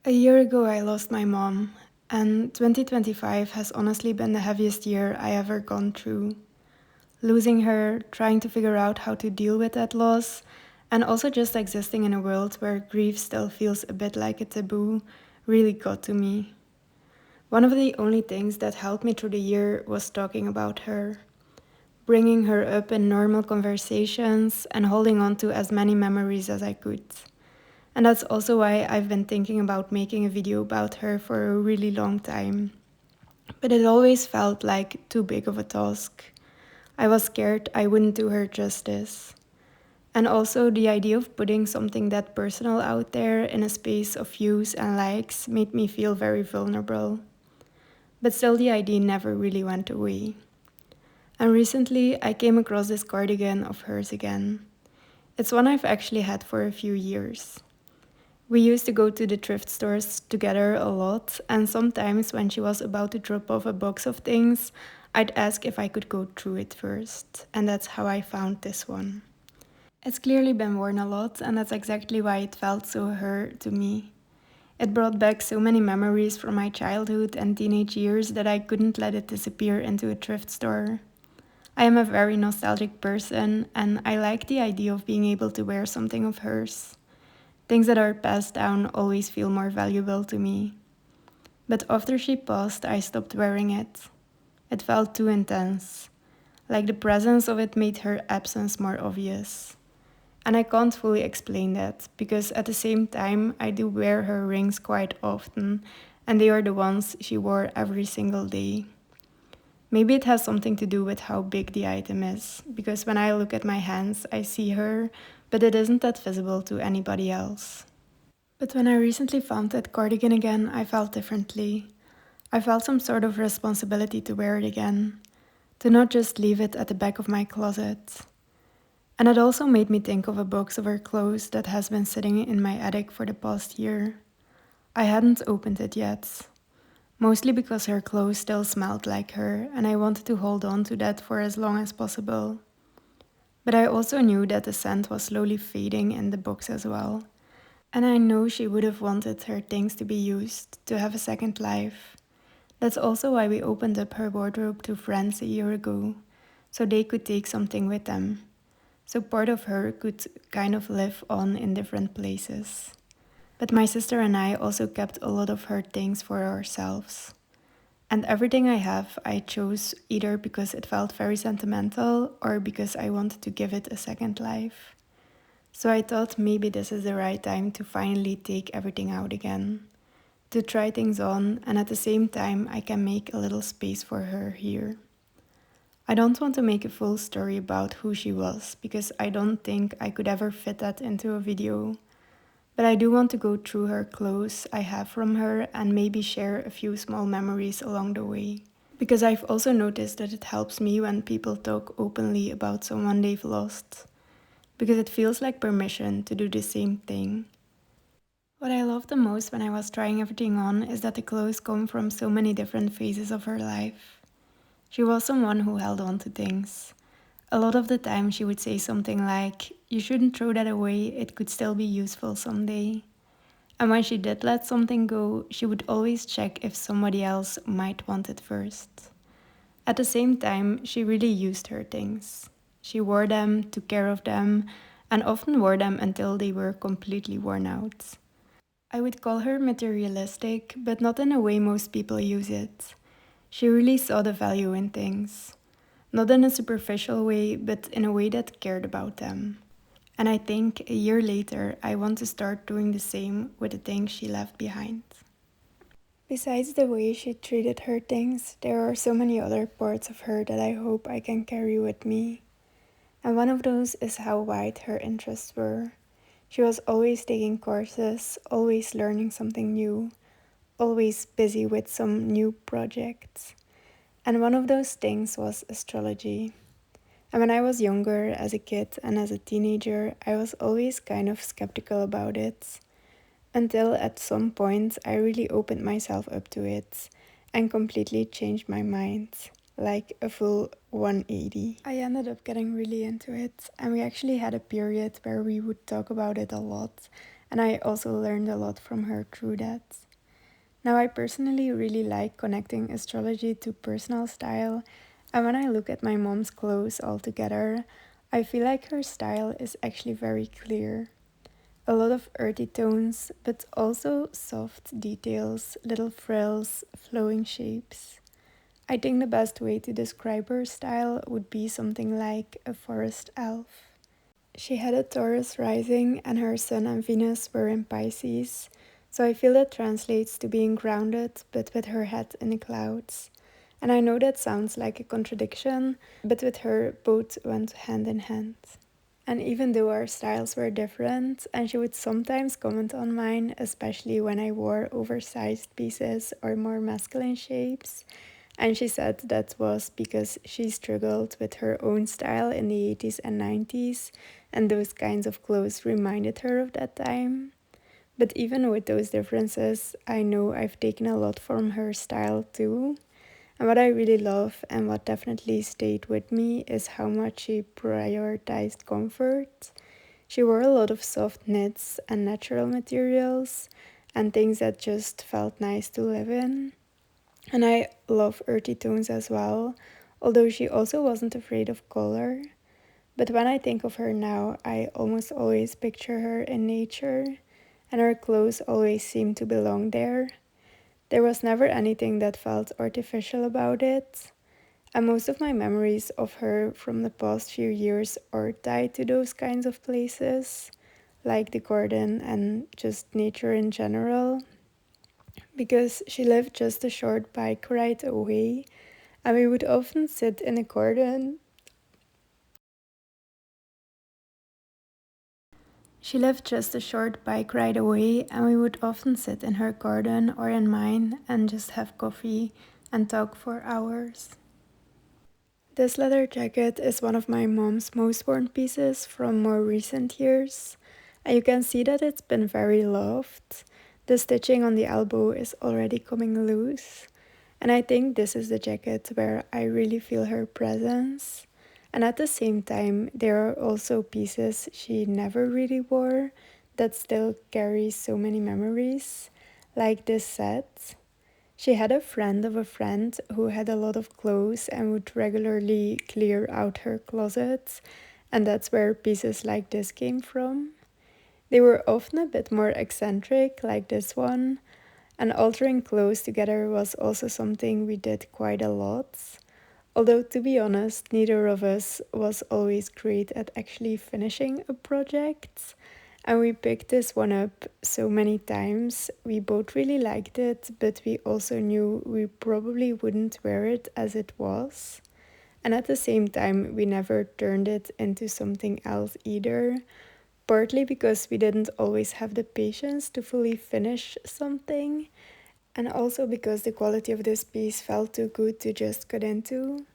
A year ago, I lost my mom, and 2025 has honestly been the heaviest year I ever gone through. Losing her, trying to figure out how to deal with that loss, and also just existing in a world where grief still feels a bit like a taboo, really got to me. One of the only things that helped me through the year was talking about her, bringing her up in normal conversations, and holding on to as many memories as I could. And that's also why I've been thinking about making a video about her for a really long time. But it always felt like too big of a task. I was scared I wouldn't do her justice. And also, the idea of putting something that personal out there in a space of views and likes made me feel very vulnerable. But still, the idea never really went away. And recently, I came across this cardigan of hers again. It's one I've actually had for a few years. We used to go to the thrift stores together a lot, and sometimes when she was about to drop off a box of things, I'd ask if I could go through it first, and that's how I found this one. It's clearly been worn a lot, and that's exactly why it felt so her to me. It brought back so many memories from my childhood and teenage years that I couldn't let it disappear into a thrift store. I am a very nostalgic person, and I like the idea of being able to wear something of hers. Things that are passed down always feel more valuable to me. But after she passed, I stopped wearing it. It felt too intense, like the presence of it made her absence more obvious. And I can't fully explain that, because at the same time, I do wear her rings quite often, and they are the ones she wore every single day. Maybe it has something to do with how big the item is, because when I look at my hands, I see her, but it isn't that visible to anybody else. But when I recently found that cardigan again, I felt differently. I felt some sort of responsibility to wear it again, to not just leave it at the back of my closet. And it also made me think of a box of her clothes that has been sitting in my attic for the past year. I hadn't opened it yet, mostly because her clothes still smelled like her, and I wanted to hold on to that for as long as possible. But I also knew that the scent was slowly fading in the box as well. And I know she would have wanted her things to be used, to have a second life. That's also why we opened up her wardrobe to friends a year ago, so they could take something with them. So part of her could kind of live on in different places. But my sister and I also kept a lot of her things for ourselves. And everything I have, I chose either because it felt very sentimental or because I wanted to give it a second life. So I thought maybe this is the right time to finally take everything out again, to try things on, and at the same time, I can make a little space for her here. I don't want to make a full story about who she was, because I don't think I could ever fit that into a video. But I do want to go through her clothes I have from her and maybe share a few small memories along the way. Because I've also noticed that it helps me when people talk openly about someone they've lost, because it feels like permission to do the same thing. What I loved the most when I was trying everything on is that the clothes come from so many different phases of her life. She was someone who held on to things. A lot of the time, she would say something like, "You shouldn't throw that away, it could still be useful someday." And when she did let something go, she would always check if somebody else might want it first. At the same time, she really used her things. She wore them, took care of them, and often wore them until they were completely worn out. I would call her materialistic, but not in a way most people use it. She really saw the value in things. Not in a superficial way, but in a way that cared about them. And I think a year later, I want to start doing the same with the things she left behind. Besides the way she treated her things, there are so many other parts of her that I hope I can carry with me. And one of those is how wide her interests were. She was always taking courses, always learning something new, always busy with some new projects. And one of those things was astrology. And when I was younger, as a kid and as a teenager, I was always kind of skeptical about it. Until at some point, I really opened myself up to it and completely changed my mind, like a full 180. I ended up getting really into it, and we actually had a period where we would talk about it a lot, and I also learned a lot from her through that. Now, I personally really like connecting astrology to personal style, and when I look at my mom's clothes all together, I feel like her style is actually very clear. A lot of earthy tones, but also soft details, little frills, flowing shapes. I think the best way to describe her style would be something like a forest elf. She had a Taurus rising, and her Sun and Venus were in Pisces, so I feel that translates to being grounded but with her head in the clouds. And I know that sounds like a contradiction, but with her, both went hand in hand. And even though our styles were different, and she would sometimes comment on mine, especially when I wore oversized pieces or more masculine shapes, and she said that was because she struggled with her own style in the 80s and 90s, and those kinds of clothes reminded her of that time. But even with those differences, I know I've taken a lot from her style too. And what I really love and what definitely stayed with me is how much she prioritized comfort. She wore a lot of soft knits and natural materials and things that just felt nice to live in. And I love earthy tones as well, although she also wasn't afraid of color. But when I think of her now, I almost always picture her in nature, and her clothes always seem to belong there. There was never anything that felt artificial about it, and most of my memories of her from the past few years are tied to those kinds of places, like the garden and just nature in general, because she lived just a short bike ride away, and we would often sit in a garden. She lived just a short bike ride away, and we would often sit in her garden or in mine and just have coffee and talk for hours. This leather jacket is one of my mom's most worn pieces from more recent years, and you can see that it's been very loved. The stitching on the elbow is already coming loose, and I think this is the jacket where I really feel her presence. And at the same time, there are also pieces she never really wore that still carry so many memories, like this set. She had a friend of a friend who had a lot of clothes and would regularly clear out her closets, and that's where pieces like this came from. They were often a bit more eccentric, like this one, and altering clothes together was also something we did quite a lot. Although, to be honest, neither of us was always great at actually finishing a project. And we picked this one up so many times. We both really liked it, but we also knew we probably wouldn't wear it as it was. And at the same time, we never turned it into something else either, partly because we didn't always have the patience to fully finish something, and also because the quality of this piece felt too good to just cut into.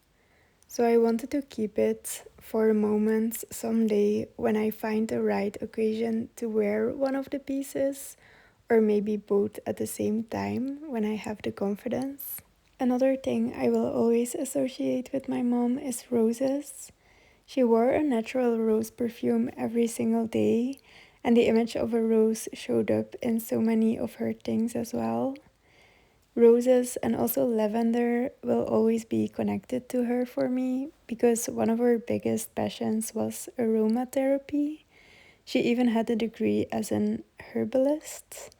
So I wanted to keep it for a moment someday when I find the right occasion to wear one of the pieces, or maybe both at the same time when I have the confidence. Another thing I will always associate with my mom is roses. She wore a natural rose perfume every single day, and the image of a rose showed up in so many of her things as well. Roses and also lavender will always be connected to her for me because one of her biggest passions was aromatherapy. She even had a degree as an herbalist,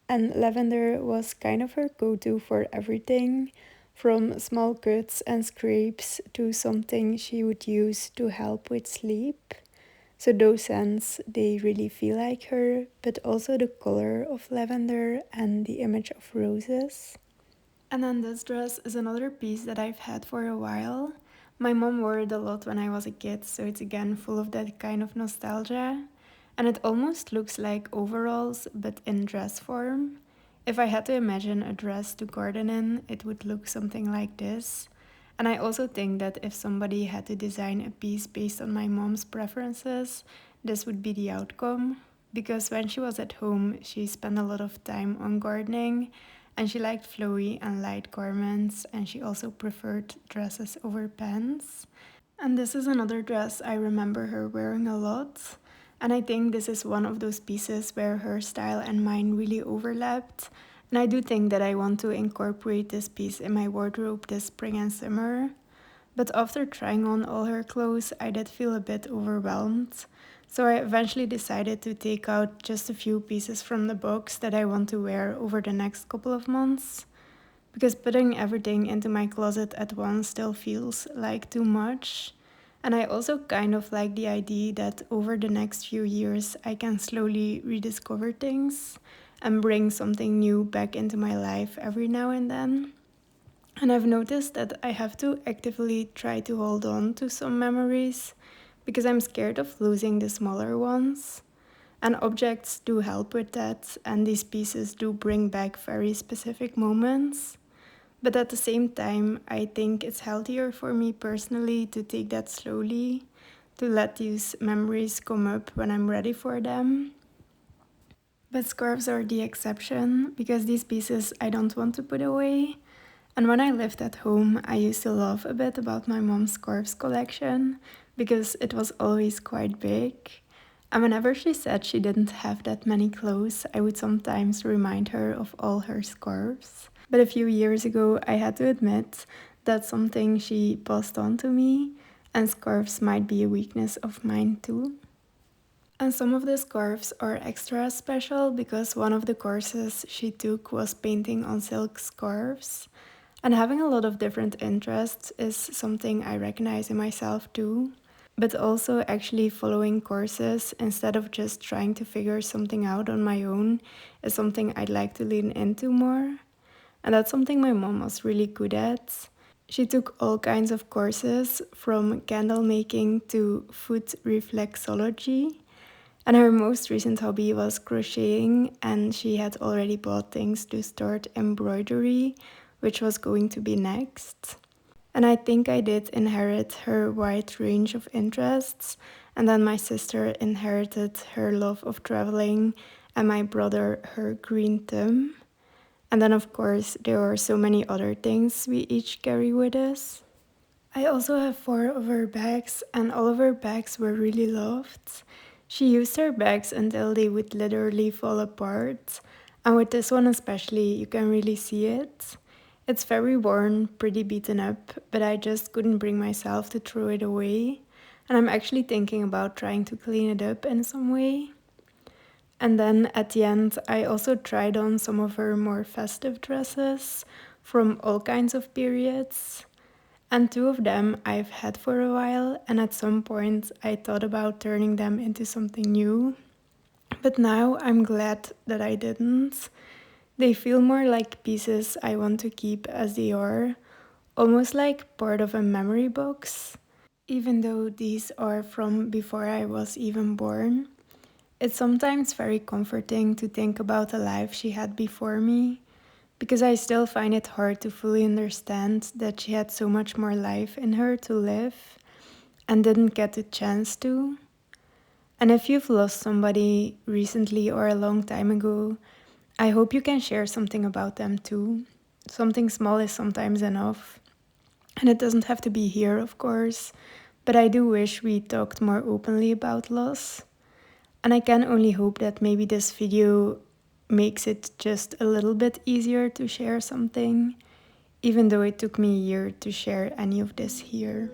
and lavender was kind of her go to for everything from small cuts and scrapes to something she would use to help with sleep. So those scents, they really feel like her, but also the color of lavender and the image of roses. And then this dress is another piece that I've had for a while. My mom wore it a lot when I was a kid, so it's again full of that kind of nostalgia. And it almost looks like overalls, but in dress form. If I had to imagine a dress to garden in, it would look something like this. And I also think that if somebody had to design a piece based on my mom's preferences, this would be the outcome. Because when she was at home, she spent a lot of time on gardening, and she liked flowy and light garments, and she also preferred dresses over pants. And this is another dress I remember her wearing a lot. And I think this is one of those pieces where her style and mine really overlapped. And I do think that I want to incorporate this piece in my wardrobe this spring and summer. But after trying on all her clothes, I did feel a bit overwhelmed. So I eventually decided to take out just a few pieces from the box that I want to wear over the next couple of months. Because putting everything into my closet at once still feels like too much. And I also kind of like the idea that over the next few years, I can slowly rediscover things and bring something new back into my life every now and then. And I've noticed that I have to actively try to hold on to some memories because I'm scared of losing the smaller ones. And objects do help with that, and these pieces do bring back very specific moments. But at the same time, I think it's healthier for me personally to take that slowly, to let these memories come up when I'm ready for them. But scarves are the exception because these pieces I don't want to put away. And when I lived at home, I used to laugh a bit about my mom's scarves collection because it was always quite big. And whenever she said she didn't have that many clothes, I would sometimes remind her of all her scarves. But a few years ago, I had to admit that's something she passed on to me, and scarves might be a weakness of mine too. And some of the scarves are extra special because one of the courses she took was painting on silk scarves. And having a lot of different interests is something I recognize in myself too. But also, actually following courses instead of just trying to figure something out on my own is something I'd like to lean into more. And that's something my mom was really good at. She took all kinds of courses from candle making to food reflexology. And her most recent hobby was crocheting, and she had already bought things to start embroidery, which was going to be next. And I think I did inherit her wide range of interests, and then my sister inherited her love of traveling, and my brother her green thumb. And then, of course, there are so many other things we each carry with us. I also have four of her bags, and all of her bags were really loved. She used her bags until they would literally fall apart, and with this one especially, you can really see it. It's very worn, pretty beaten up, but I just couldn't bring myself to throw it away, and I'm actually thinking about trying to clean it up in some way. And then at the end, I also tried on some of her more festive dresses from all kinds of periods. And two of them I've had for a while, and at some point I thought about turning them into something new. But now I'm glad that I didn't. They feel more like pieces I want to keep as they are, almost like part of a memory box. Even though these are from before I was even born, it's sometimes very comforting to think about the life she had before me, because I still find it hard to fully understand that she had so much more life in her to live and didn't get the chance to. And if you've lost somebody recently or a long time ago, I hope you can share something about them too. Something small is sometimes enough. And it doesn't have to be here, of course, but I do wish we talked more openly about loss. And I can only hope that maybe this video makes it just a little bit easier to share something, even though it took me a year to share any of this here.